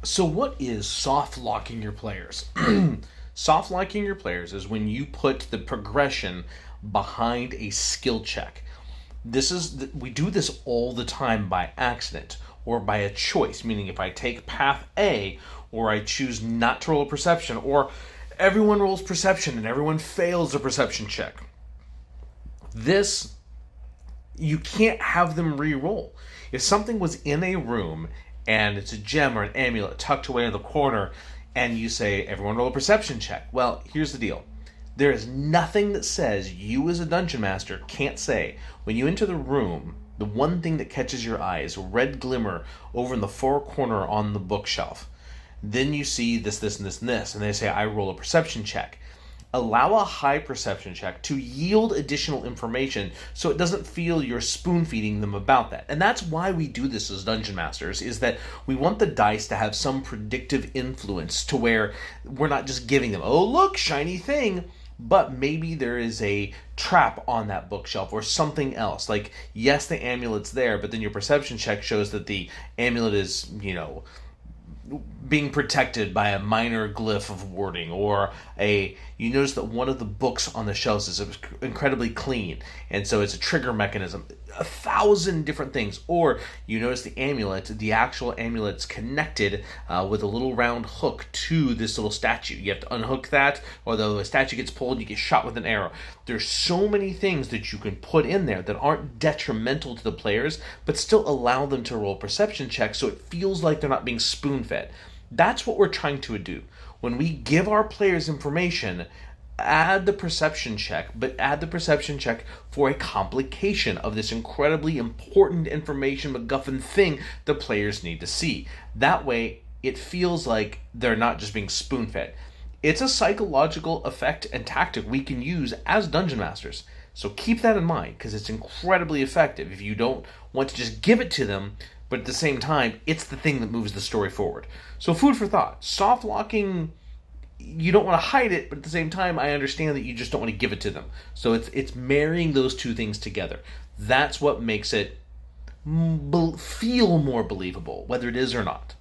So, what is soft locking your players? Soft locking your players is when you put the progression behind a skill check. We do this all the time by accident or by a choice, meaning if I take path A or I choose not to roll a perception, or everyone rolls perception and everyone fails a perception check. This you can't have them re-roll. If something was in a room and it's a gem or an amulet tucked away in the corner, and you say, everyone roll a perception check. Well, here's the deal. There is nothing that says you as a dungeon master can't say, when you enter the room, the one thing that catches your eye is a red glimmer over in the far corner on the bookshelf. Then you see this, and this, and this, and they say, I roll a perception check. Allow a high perception check to yield additional information so it doesn't feel you're spoon feeding them about that. And that's why we do this as dungeon masters, is that we want the dice to have some predictive influence to where we're not just giving them, oh look, shiny thing, but maybe there is a trap on that bookshelf or something else. Like, yes, the amulet's there, but then your perception check shows that the amulet is, being protected by a minor glyph of warding, or you notice that one of the books on the shelves is incredibly clean, and so it's a trigger mechanism. 1,000 different things. Or you notice the actual amulet's connected with a little round hook to this little statue. You have to unhook that, or the statue gets pulled and you get shot with an arrow. There's so many things that you can put in there that aren't detrimental to the players, but still allow them to roll perception checks so it feels like they're not being spoon-fed. That's what we're trying to do. When we give our players information, add the perception check, but add the perception check for a complication of this incredibly important information MacGuffin thing the players need to see. That way, it feels like they're not just being spoon fed. It's a psychological effect and tactic we can use as dungeon masters. So keep that in mind, because it's incredibly effective if you don't want to just give it to them, but at the same time, it's the thing that moves the story forward. So food for thought. Soft locking, you don't want to hide it, but at the same time, I understand that you just don't want to give it to them. So it's marrying those two things together. That's what makes it feel more believable, whether it is or not.